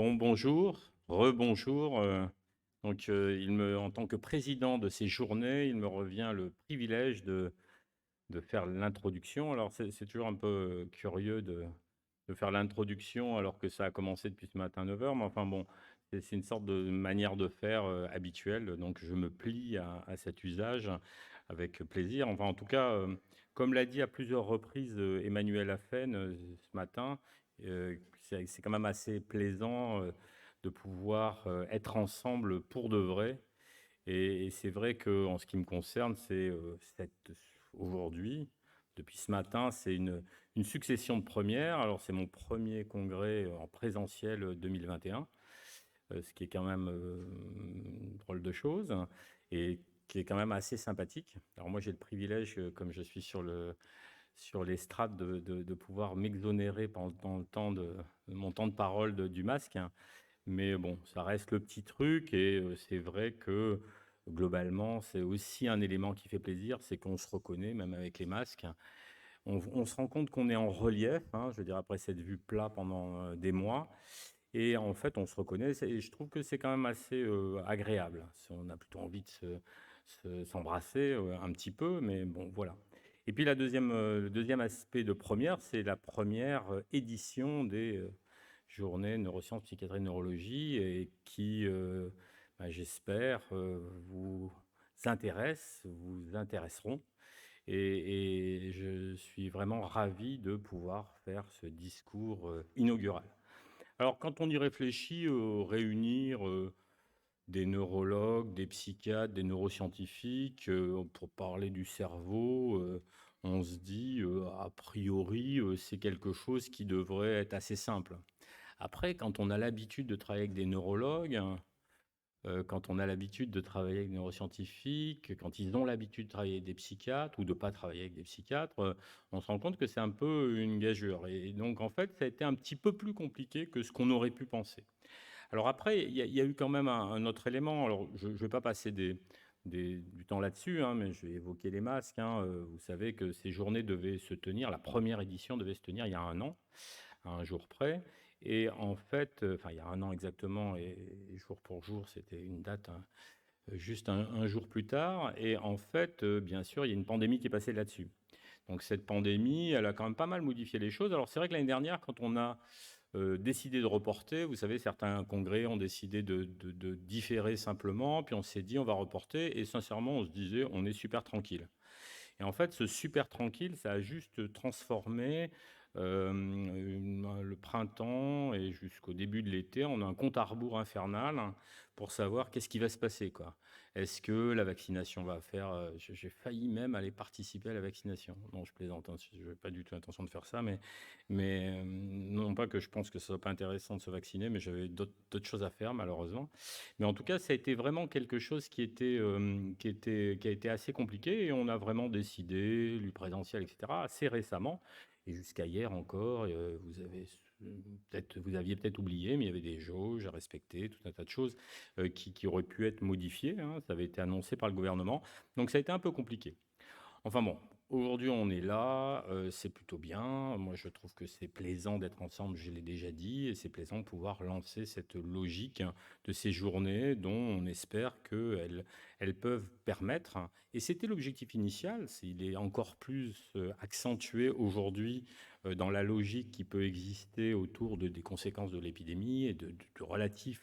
Bonjour, rebonjour. En tant que président de ces journées, il me revient le privilège de faire l'introduction. Alors, c'est toujours un peu curieux de faire l'introduction alors que ça a commencé depuis ce matin 9 heures. Mais enfin bon, c'est une sorte de manière de faire habituelle. Donc, je me plie à cet usage avec plaisir. Enfin, en tout cas, comme l'a dit à plusieurs reprises Emmanuel Affen ce matin, c'est quand même assez plaisant de pouvoir être ensemble pour de vrai. Et c'est vrai qu'en ce qui me concerne, aujourd'hui, depuis ce matin, c'est une succession de premières. Alors, c'est mon premier congrès en présentiel 2021, ce qui est quand même une drôle de chose et qui est quand même assez sympathique. Alors, moi, j'ai le privilège, comme je suis sur l'estrade, de pouvoir m'exonérer pendant le temps de mon temps de parole du masque, hein. Mais bon, ça reste le petit truc et c'est vrai que globalement, c'est aussi un élément qui fait plaisir, c'est qu'on se reconnaît même avec les masques. On se rend compte qu'on est en relief, hein, je veux dire après s'être vu plat pendant, des mois et en fait, on se reconnaît et je trouve que c'est quand même assez, agréable. On a plutôt envie de s'embrasser, un petit peu, mais bon, voilà. Et puis le 2e aspect de première, c'est la première édition des, journées neurosciences, psychiatrie, neurologie et qui, j'espère, vous vous intéresseront et je suis vraiment ravi de pouvoir faire ce discours, inaugural. Alors quand on y réfléchit, réunir, des neurologues, des psychiatres, des neuroscientifiques, pour parler du cerveau, on se dit, a priori, c'est quelque chose qui devrait être assez simple. Après, quand on a l'habitude de travailler avec des neurologues, quand on a l'habitude de travailler avec des neuroscientifiques, quand ils ont l'habitude de travailler avec des psychiatres ou de pas travailler avec des psychiatres, on se rend compte que c'est un peu une gageure et donc en fait, ça a été un petit peu plus compliqué que ce qu'on aurait pu penser. Alors après, il y a eu quand même un autre élément. Alors je ne vais pas passer du temps là-dessus, hein, mais je vais évoquer les masques, hein. Vous savez que ces journées devaient se tenir, la première édition devait se tenir il y a un an, à un jour près. Et en fait, enfin il y a un an exactement, et jour pour jour, c'était une date, hein, juste un jour plus tard. Et en fait, bien sûr, il y a une pandémie qui est passée là-dessus. Donc cette pandémie, elle a quand même pas mal modifié les choses. Alors c'est vrai que l'année dernière, quand on a décidé de reporter, vous savez, certains congrès ont décidé de différer simplement, puis on s'est dit on va reporter, et sincèrement, on se disait on est super tranquille. Et en fait, ce super tranquille, ça a juste transformé le printemps et jusqu'au début de l'été. On a un compte à rebours infernal, hein, pour savoir qu'est-ce qui va se passer, quoi. Est-ce que la vaccination va faire... j'ai failli même aller participer à la vaccination. Non, je plaisante, hein, je n'ai pas du tout l'intention de faire ça, mais non pas que je pense que ce soit pas intéressant de se vacciner, mais j'avais d'autres choses à faire, malheureusement. Mais en tout cas, ça a été vraiment quelque chose qui a été assez compliqué et on a vraiment décidé, du présentiel, etc., assez récemment. Et jusqu'à hier encore, vous aviez peut-être oublié, mais il y avait des jauges à respecter, tout un tas de choses qui auraient pu être modifiées, hein. Ça avait été annoncé par le gouvernement. Donc ça a été un peu compliqué. Enfin bon, aujourd'hui on est là, c'est plutôt bien. Moi je trouve que c'est plaisant d'être ensemble, je l'ai déjà dit, et c'est plaisant de pouvoir lancer cette logique, hein, de ces journées dont on espère qu'elles peuvent permettre, hein, et c'était l'objectif initial, il est encore plus accentué aujourd'hui dans la logique qui peut exister autour des conséquences de l'épidémie et de relatives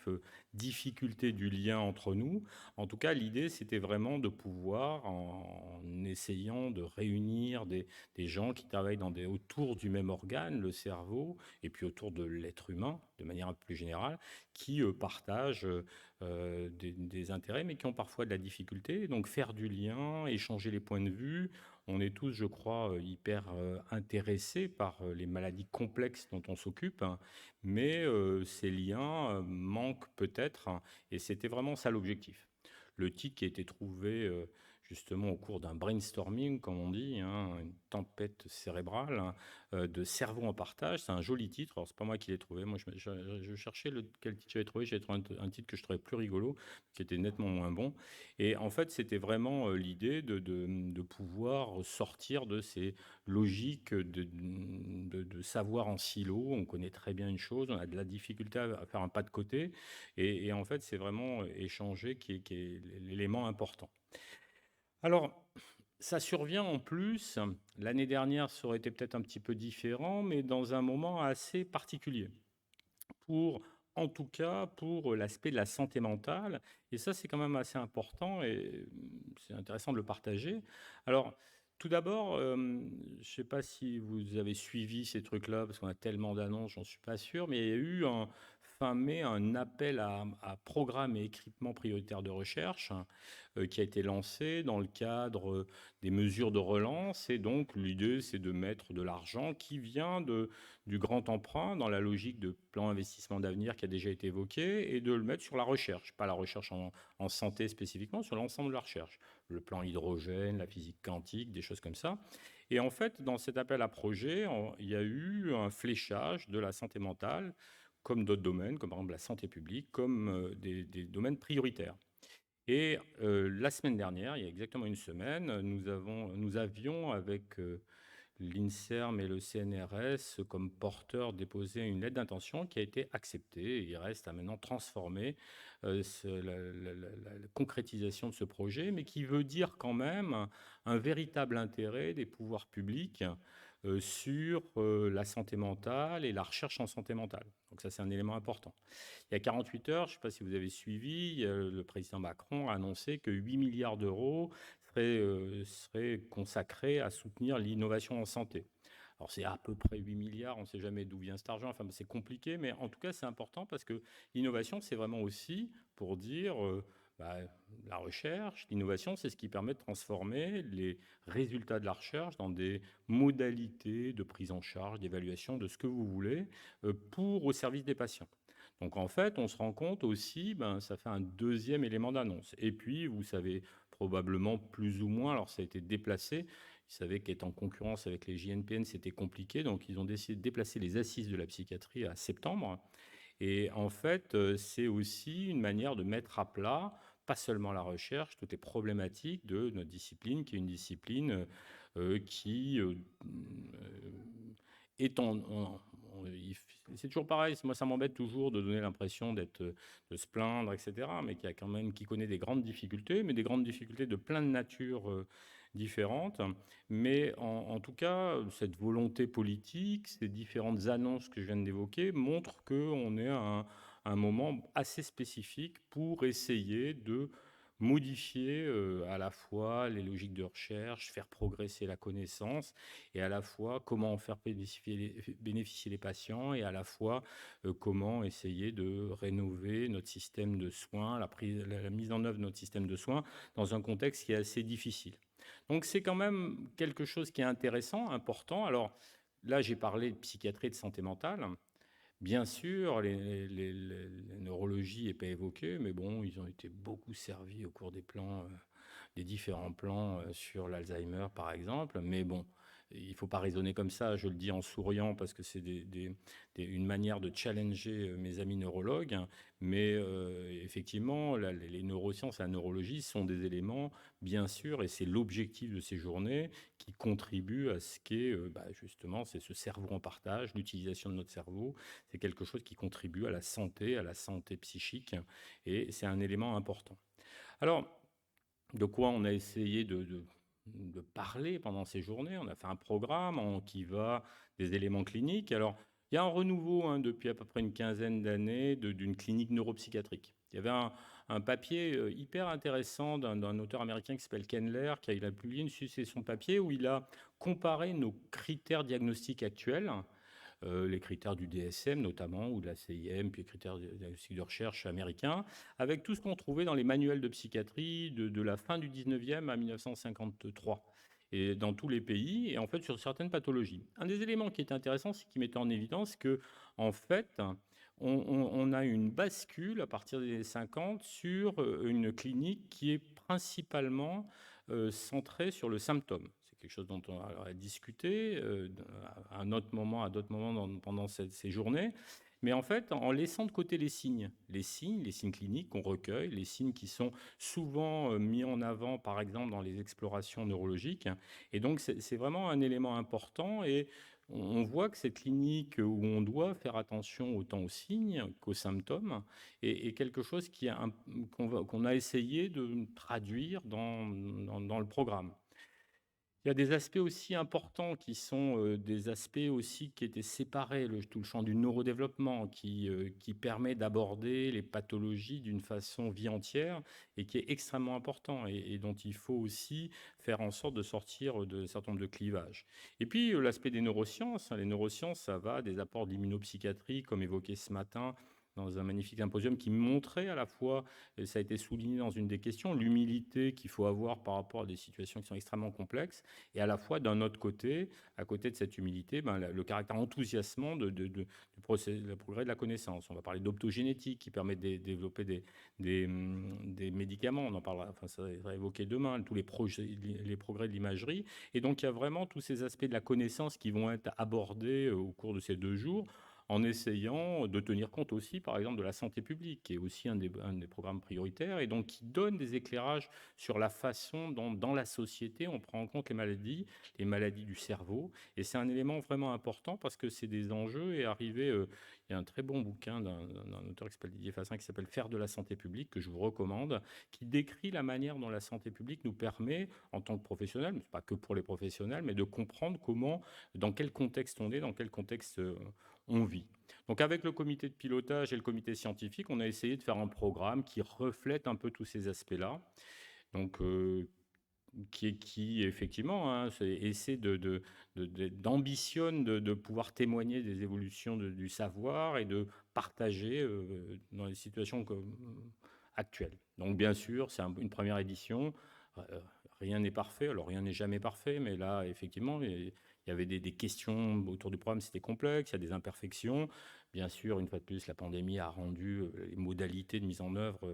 difficultés du lien entre nous. En tout cas, l'idée, c'était vraiment de pouvoir, en essayant de réunir des gens qui travaillent autour du même organe, le cerveau, et puis autour de l'être humain, de manière un peu plus générale, qui partagent des intérêts, mais qui ont parfois de la difficulté. Donc, faire du lien, échanger les points de vue. On est tous, je crois, hyper intéressés par les maladies complexes dont on s'occupe, hein, mais ces liens manquent peut-être, hein, et c'était vraiment ça l'objectif. Le titre qui a été trouvé justement au cours d'un brainstorming, comme on dit, hein, une tempête cérébrale, hein, de cerveau en partage. C'est un joli titre. Alors, c'est pas moi qui l'ai trouvé. Moi, je cherchais quel titre j'avais trouvé. J'ai trouvé un titre que je trouvais plus rigolo, qui était nettement moins bon. Et en fait, c'était vraiment l'idée de pouvoir sortir de ces logiques de savoir en silo. On connaît très bien une chose, on a de la difficulté à faire un pas de côté. Et en fait, c'est vraiment échanger qui est l'élément important. Alors, ça survient en plus, l'année dernière, ça aurait été peut-être un petit peu différent, mais dans un moment assez particulier, pour, en tout cas, pour l'aspect de la santé mentale. Et ça, c'est quand même assez important et c'est intéressant de le partager. Alors, tout d'abord, je ne sais pas si vous avez suivi ces trucs-là, parce qu'on a tellement d'annonces, j'en suis pas sûr, mais il y a eu fin mai un appel à programmes et équipements prioritaires de recherche qui a été lancé dans le cadre des mesures de relance. Et donc, l'idée, c'est de mettre de l'argent qui vient du grand emprunt dans la logique de plan investissement d'avenir qui a déjà été évoqué et de le mettre sur la recherche, pas la recherche en santé spécifiquement, sur l'ensemble de la recherche. Le plan hydrogène, la physique quantique, des choses comme ça. Et en fait, dans cet appel à projet, il y a eu un fléchage de la santé mentale comme d'autres domaines, comme par exemple la santé publique, comme des domaines prioritaires. Et la semaine dernière, il y a exactement une semaine, nous avions avec l'INSERM et le CNRS comme porteurs déposé une lettre d'intention qui a été acceptée. Et il reste à maintenant transformer la concrétisation de ce projet, mais qui veut dire quand même un véritable intérêt des pouvoirs publics sur la santé mentale et la recherche en santé mentale. Donc ça, c'est un élément important. Il y a 48 heures, je ne sais pas si vous avez suivi, le président Macron a annoncé que 8 milliards d'euros seraient consacrés à soutenir l'innovation en santé. Alors c'est à peu près 8 milliards, on ne sait jamais d'où vient cet argent, enfin c'est compliqué, mais en tout cas c'est important parce que l'innovation c'est vraiment aussi pour dire la recherche, l'innovation c'est ce qui permet de transformer les résultats de la recherche dans des modalités de prise en charge, d'évaluation de ce que vous voulez pour au service des patients. Donc en fait, on se rend compte aussi, ça fait un deuxième élément d'annonce. Et puis, vous savez probablement plus ou moins, alors ça a été déplacé, ils savaient qu'être en concurrence avec les JNPN, c'était compliqué, donc ils ont décidé de déplacer les assises de la psychiatrie à septembre. Et en fait, c'est aussi une manière de mettre à plat, pas seulement la recherche, toutes les problématiques de notre discipline, qui est une discipline qui est c'est toujours pareil, moi ça m'embête toujours de donner l'impression de se plaindre, etc., mais qui connaît des grandes difficultés, mais des grandes difficultés de plein de natures différentes. Mais en tout cas, cette volonté politique, ces différentes annonces que je viens d'évoquer montrent qu'on est à un moment assez spécifique pour essayer de modifier à la fois les logiques de recherche, faire progresser la connaissance, et à la fois comment en faire bénéficier les patients, et à la fois comment essayer de rénover notre système de soins, la mise en œuvre de notre système de soins dans un contexte qui est assez difficile. Donc c'est quand même quelque chose qui est intéressant, important. Alors là, j'ai parlé de psychiatrie et de santé mentale. Bien sûr, les neurologies n'est pas évoquée, mais bon, ils ont été beaucoup servis au cours des différents plans sur l'Alzheimer, par exemple. Mais bon, il ne faut pas raisonner comme ça, je le dis en souriant, parce que c'est une manière de challenger mes amis neurologues. Hein. Mais effectivement, les neurosciences et la neurologie sont des éléments, bien sûr, et c'est l'objectif de ces journées, qui contribuent à ce qu'est, justement, c'est ce cerveau en partage, l'utilisation de notre cerveau. C'est quelque chose qui contribue à la santé psychique, et c'est un élément important. Alors, de quoi on a essayé de parler pendant ces journées? On a fait un programme qui va des éléments cliniques. Alors, il y a un renouveau depuis à peu près une quinzaine d'années d'une clinique neuropsychiatrique. Il y avait un papier hyper intéressant d'un auteur américain qui s'appelle Kendler, il a publié une succession de papiers où il a comparé nos critères diagnostiques actuels, les critères du DSM notamment, ou de la CIM, puis les critères de recherche américains, avec tout ce qu'on trouvait dans les manuels de psychiatrie de la fin du 19e à 1953, et dans tous les pays, et en fait sur certaines pathologies. Un des éléments qui est intéressant, c'est qu'il mettait en évidence que, en fait, on a une bascule à partir des années 50 sur une clinique qui est principalement centré sur le symptôme. C'est quelque chose dont on a discuté à un autre moment, à d'autres moments pendant ces journées. Mais en fait, en laissant de côté les signes cliniques qu'on recueille, les signes qui sont souvent mis en avant, par exemple, dans les explorations neurologiques. Et donc, c'est vraiment un élément important. Et on voit que cette clinique où on doit faire attention autant aux signes qu'aux symptômes est quelque chose qu'on a essayé de traduire dans le programme. Il y a des aspects aussi importants qui sont des aspects aussi qui étaient séparés, tout le champ du neurodéveloppement qui permet d'aborder les pathologies d'une façon vie entière et qui est extrêmement important et dont il faut aussi faire en sorte de sortir de certain nombre de clivages. Et puis l'aspect des neurosciences, hein, les neurosciences, ça va des apports d'immunopsychiatrie comme évoqué ce matin dans un magnifique symposium qui montrait à la fois, et ça a été souligné dans une des questions, l'humilité qu'il faut avoir par rapport à des situations qui sont extrêmement complexes, et à la fois, d'un autre côté, à côté de cette humilité, le caractère enthousiasmant du progrès de la connaissance. On va parler d'optogénétique qui permet de développer des médicaments. On en parlera, enfin, ça sera évoqué demain, tous les progrès de l'imagerie. Et donc, il y a vraiment tous ces aspects de la connaissance qui vont être abordés au cours de ces 2 jours, en essayant de tenir compte aussi, par exemple, de la santé publique, qui est aussi un des programmes prioritaires, et donc qui donne des éclairages sur la façon dont, dans la société, on prend en compte les maladies du cerveau. Et c'est un élément vraiment important parce que c'est des enjeux. Et il y a un très bon bouquin d'un auteur qui s'appelle Didier Fassin qui s'appelle Faire de la santé publique, que je vous recommande, qui décrit la manière dont la santé publique nous permet, en tant que professionnels, mais ce n'est pas que pour les professionnels, mais de comprendre comment, dans quel contexte on est, dans quel contexte on vit. Donc avec le comité de pilotage et le comité scientifique, on a essayé de faire un programme qui reflète un peu tous ces aspects-là. Donc qui effectivement hein, essaie d'ambitionne de pouvoir témoigner des évolutions du savoir et de partager dans les situations actuelles. Donc bien sûr, c'est une première édition. Euh, Rien n'est parfait. Alors rien n'est jamais parfait, mais là, effectivement, il y avait des questions autour du programme, c'était complexe, il y a des imperfections. Bien sûr, une fois de plus, la pandémie a rendu les modalités de mise en œuvre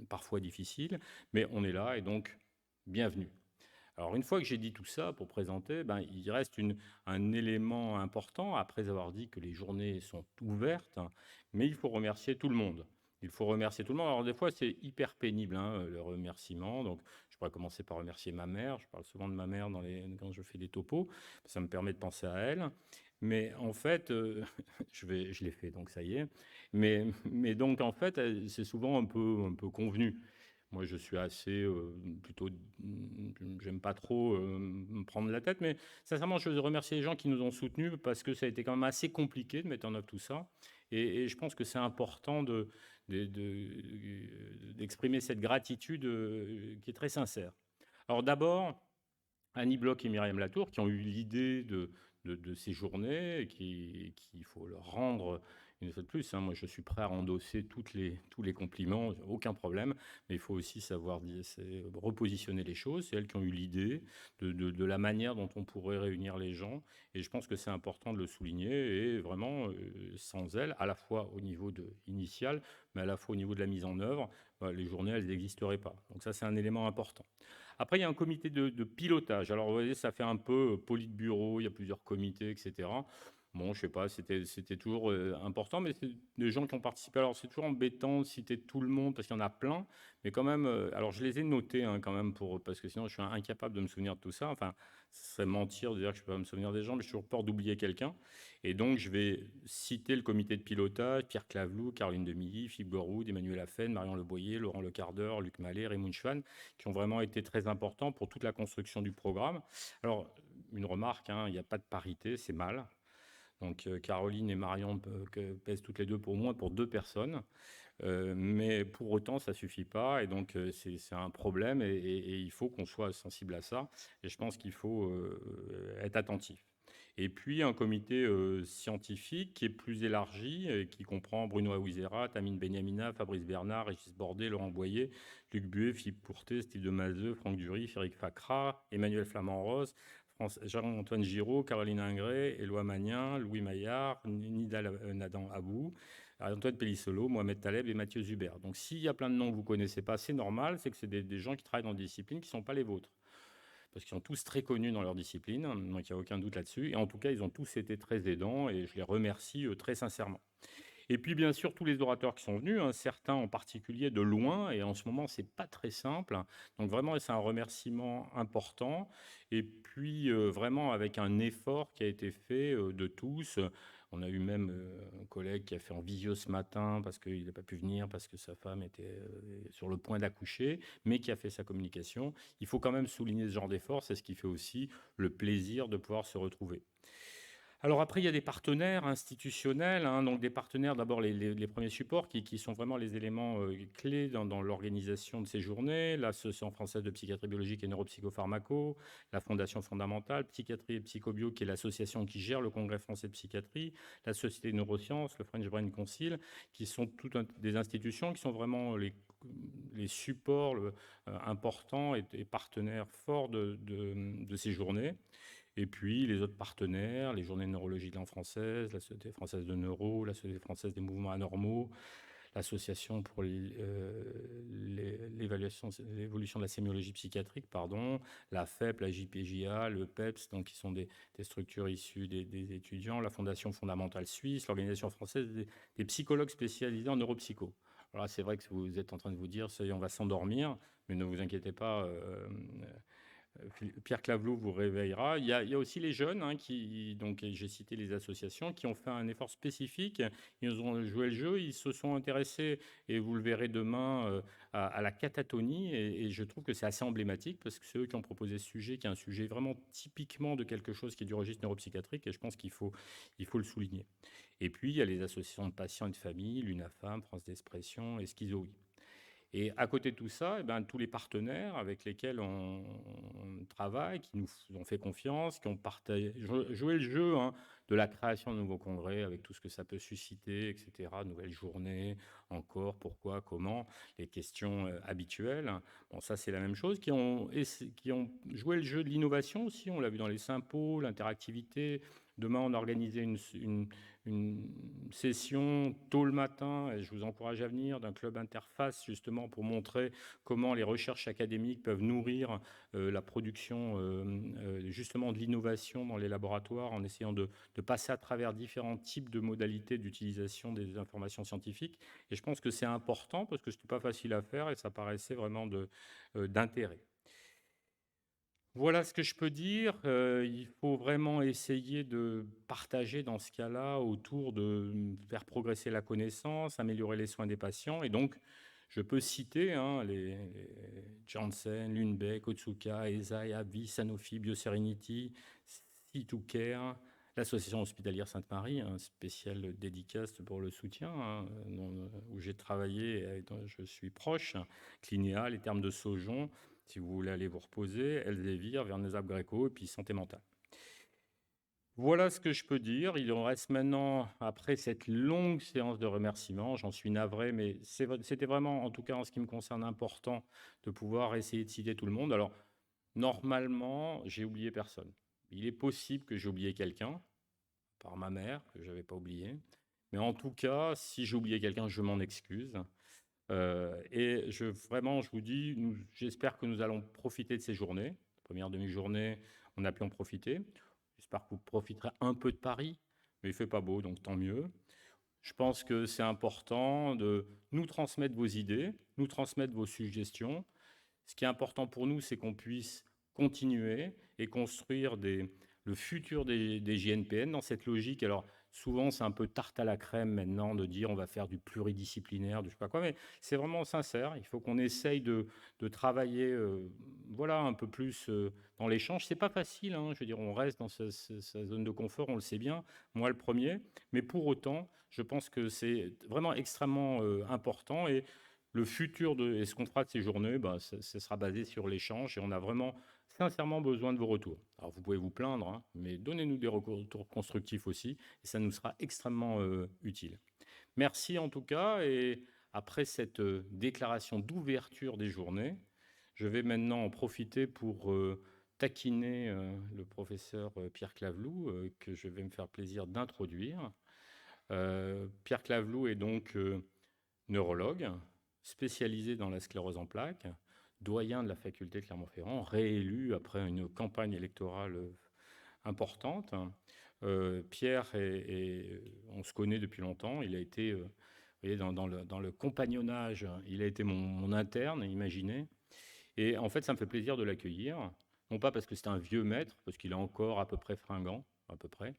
parfois difficiles, mais on est là et donc bienvenue. Alors une fois que j'ai dit tout ça pour présenter, il reste un élément important après avoir dit que les journées sont ouvertes, mais il faut remercier tout le monde. Il faut remercier tout le monde. Alors des fois c'est hyper pénible hein, le remerciement, donc je pourrais commencer par remercier ma mère. Je parle souvent de ma mère quand je fais des topos, ça me permet de penser à elle. Mais en fait, je l'ai fait, donc ça y est. Mais donc en fait, c'est souvent un peu convenu. Moi, je suis assez plutôt, j'aime pas trop me prendre la tête, mais sincèrement, je veux remercier les gens qui nous ont soutenus parce que ça a été quand même assez compliqué de mettre en œuvre tout ça. Et je pense que c'est important d'exprimer cette gratitude qui est très sincère. Alors d'abord, Annie Bloch et Myriam Latour qui ont eu l'idée de ces journées et qu'il faut leur rendre une fois de plus. Hein, moi, je suis prêt à endosser tous les compliments, aucun problème. Mais il faut aussi savoir repositionner les choses. C'est elles qui ont eu l'idée de la manière dont on pourrait réunir les gens. Et je pense que c'est important de le souligner. Et vraiment, sans elles, à la fois au niveau initial, mais à la fois au niveau de la mise en œuvre, les journées, elles n'existeraient pas. Donc ça, c'est un élément important. Après, il y a un comité de pilotage. Alors, vous voyez, ça fait un peu politburo, il y a plusieurs comités, etc. Bon, je sais pas, c'était toujours important, mais c'est des gens qui ont participé. Alors, c'est toujours embêtant de citer tout le monde parce qu'il y en a plein, mais quand même, alors je les ai notés hein, quand même parce que sinon je suis incapable de me souvenir de tout ça. Enfin, ce serait mentir de dire que je peux pas me souvenir des gens, mais j'ai toujours peur d'oublier quelqu'un. Et donc, je vais citer le comité de pilotage, Pierre Claveloux, Caroline Demilly, Philippe Gorwood, Emmanuel Affen, Marion Leboyer, Laurent Lecardeur, Luc Mallet, Raymond Schwann, qui ont vraiment été très importants pour toute la construction du programme. Alors, une remarque, hein, il n'y a pas de parité, c'est mal. Donc Caroline et Marion pèsent toutes les deux pour moins pour 2 personnes. Mais pour autant, ça ne suffit pas. Et donc, c'est un problème et il faut qu'on soit sensible à ça. Et je pense qu'il faut être attentif. Et puis, un comité scientifique qui est plus élargi, et qui comprend Bruno Aouizera, Tamine Benyamina, Fabrice Bernard, Régis Bordet, Laurent Boyer, Luc Buet, Philippe Courtet, Steve Demazeux, Franck Dury, Féric Facra, Emmanuel Flamand-Rose, Jean-Antoine Giraud, Caroline Ingré, Éloi Magnin, Louis Maillard, Nidal Nadan Abou, Antoine Pellissolo, Mohamed Taleb et Mathieu Zuber. Donc s'il y a plein de noms que vous ne connaissez pas, c'est normal, c'est que c'est des gens qui travaillent dans des disciplines qui ne sont pas les vôtres. parce qu'ils sont tous très connus dans leur discipline, donc il n'y a aucun doute là-dessus. Et en tout cas, ils ont tous été très aidants et je les remercie très sincèrement. Et puis, bien sûr, tous les orateurs qui sont venus, hein, certains en particulier de loin, et en ce moment, c'est pas très simple. Donc, vraiment, c'est un remerciement important. Et puis, vraiment, avec un effort qui a été fait de tous. On a eu même un collègue qui a fait en visio ce matin parce qu'il n'a pas pu venir, parce que sa femme était sur le point d'accoucher, mais qui a fait sa communication. Il faut quand même souligner ce genre d'effort, c'est ce qui fait aussi le plaisir de pouvoir se retrouver. Alors après, il y a des partenaires institutionnels, hein, donc des partenaires, d'abord les premiers supports qui sont vraiment les éléments clés dans l'organisation de ces journées, l'Association française de psychiatrie biologique et neuropsychopharmaco, la Fondation fondamentale, Psychiatrie et Psychobio, qui est l'association qui gère le Congrès français de psychiatrie, la Société de neurosciences, le French Brain Council, qui sont toutes des institutions qui sont vraiment les supports importants et partenaires forts de ces journées. Et puis les autres partenaires, les journées de neurologie de langue française, la Société française de neuro, la Société française des mouvements anormaux, l'Association pour l'évolution de la sémiologie psychiatrique, pardon, la FEP, la JPJA, le PEPS, donc qui sont des structures issues des étudiants, la Fondation fondamentale suisse, l'Organisation française des psychologues spécialisés en neuropsycho. Alors c'est vrai que vous êtes en train de vous dire, ça y est, on va s'endormir, mais ne vous inquiétez pas, Pierre Clavelot vous réveillera. Il y a aussi les jeunes, hein, donc j'ai cité les associations, qui ont fait un effort spécifique. Ils ont joué le jeu, ils se sont intéressés, et vous le verrez demain, à la catatonie. Et je trouve que c'est assez emblématique, parce que c'est eux qui ont proposé ce sujet, qui est un sujet vraiment typiquement de quelque chose qui est du registre neuropsychiatrique, et je pense qu'il faut le souligner. Et puis, il y a les associations de patients et de familles, l'UNAFAM, France d'Expression et Schizo Oui. Et à côté de tout ça, eh ben, tous les partenaires avec lesquels on travaille, qui nous ont fait confiance, qui ont joué le jeu, hein, de la création de nouveaux congrès, avec tout ce que ça peut susciter, etc. Nouvelles journées, encore, pourquoi, comment, les questions habituelles. Bon, ça, c'est la même chose. Qui ont joué le jeu de l'innovation aussi. On l'a vu dans les sympos, l'interactivité. Demain, on a organisé une session tôt le matin, et je vous encourage à venir, d'un club interface, justement pour montrer comment les recherches académiques peuvent nourrir la production justement de l'innovation dans les laboratoires, en essayant de passer à travers différents types de modalités d'utilisation des informations scientifiques. Et je pense que c'est important, parce que ce n'est pas facile à faire, et ça paraissait vraiment d'intérêt. Voilà ce que je peux dire. Il faut vraiment essayer de partager dans ce cas-là autour de faire progresser la connaissance, améliorer les soins des patients. Et donc, je peux citer, hein, les Janssen, Lundbeck, Otsuka, Eisai, AbbVie, Sanofi, BioSerenity, C2Care, l'Association hospitalière Sainte-Marie, un spécial dédicace pour le soutien, hein, où j'ai travaillé et dont je suis proche, Clinéa, les termes de Saujon, si vous voulez aller vous reposer, Elsevier, Vernezab Greco, et puis santé mentale. Voilà ce que je peux dire. Il en reste maintenant, après cette longue séance de remerciements, j'en suis navré, mais c'était vraiment, en tout cas en ce qui me concerne, important de pouvoir essayer de citer tout le monde. Alors, normalement, j'ai oublié personne. Il est possible que j'ai oublié quelqu'un, par ma mère, que je n'avais pas oublié. Mais en tout cas, si j'ai oublié quelqu'un, je m'en excuse. Et vraiment, je vous dis, j'espère que nous allons profiter de ces journées. La première demi-journée, on a pu en profiter. J'espère que vous profiterez un peu de Paris, mais il ne fait pas beau, donc tant mieux. Je pense que c'est important de nous transmettre vos idées, nous transmettre vos suggestions. Ce qui est important pour nous, c'est qu'on puisse continuer et construire le futur des JNPN dans cette logique. Alors, souvent, c'est un peu tarte à la crème maintenant de dire on va faire du pluridisciplinaire, de je sais pas quoi, mais c'est vraiment sincère. Il faut qu'on essaye de travailler voilà, un peu plus dans l'échange. C'est pas facile, hein, je veux dire, on reste dans sa zone de confort, on le sait bien, moi le premier, mais pour autant, je pense que c'est vraiment extrêmement important. Et le futur et ce qu'on fera de ces journées, ce sera basé sur l'échange, et on a vraiment sincèrement besoin de vos retours. Alors vous pouvez vous plaindre, hein, mais donnez-nous des retours constructifs aussi, et ça nous sera extrêmement utile. Merci en tout cas, et après cette déclaration d'ouverture des journées, je vais maintenant en profiter pour taquiner le professeur Pierre Clavelou, que je vais me faire plaisir d'introduire. Pierre Clavelou est donc neurologue, spécialisé dans la sclérose en plaques, doyen de la faculté de Clermont-Ferrand, réélu après une campagne électorale importante. Pierre, on se connaît depuis longtemps. Il a été, vous voyez, dans le compagnonnage, il a été mon interne, imaginez. Et en fait, ça me fait plaisir de l'accueillir. Non pas parce que c'est un vieux maître, parce qu'il est encore à peu près fringant, à peu près,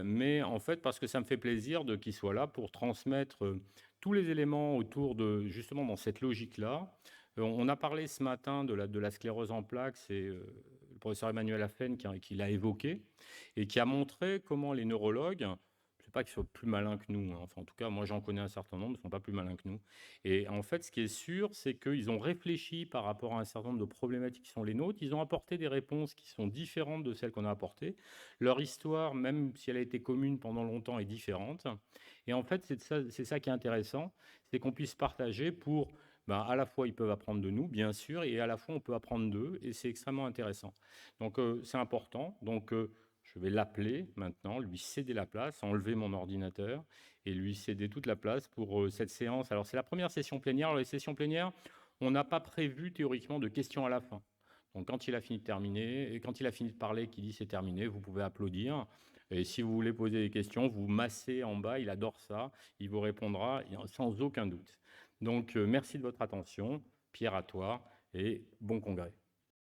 mais en fait parce que ça me fait plaisir qu'il soit là pour transmettre tous les éléments autour de, justement, dans cette logique-là. On a parlé ce matin de la sclérose en plaques, c'est le professeur Emmanuel Affen qui l'a évoqué et qui a montré comment les neurologues, je ne sais pas qu'ils soient plus malins que nous, hein, enfin en tout cas moi j'en connais un certain nombre, ils ne sont pas plus malins que nous. Et en fait ce qui est sûr, c'est qu'ils ont réfléchi par rapport à un certain nombre de problématiques qui sont les nôtres, ils ont apporté des réponses qui sont différentes de celles qu'on a apportées. Leur histoire, même si elle a été commune pendant longtemps, est différente. Et en fait c'est ça qui est intéressant, c'est qu'on puisse partager pour... Ben, à la fois, ils peuvent apprendre de nous, bien sûr, et à la fois, on peut apprendre d'eux, et c'est extrêmement intéressant. Donc, c'est important. Donc, je vais l'appeler maintenant, lui céder la place, enlever mon ordinateur et lui céder toute la place pour cette séance. Alors, c'est la première session plénière. Alors, les sessions plénières, on n'a pas prévu théoriquement de questions à la fin. Donc, quand il a fini de terminer, et quand il a fini de parler, qu'il dit c'est terminé, vous pouvez applaudir. Et si vous voulez poser des questions, vous massez en bas, il adore ça, il vous répondra sans aucun doute. Donc, merci de votre attention. Pierre, à toi, et bon congrès.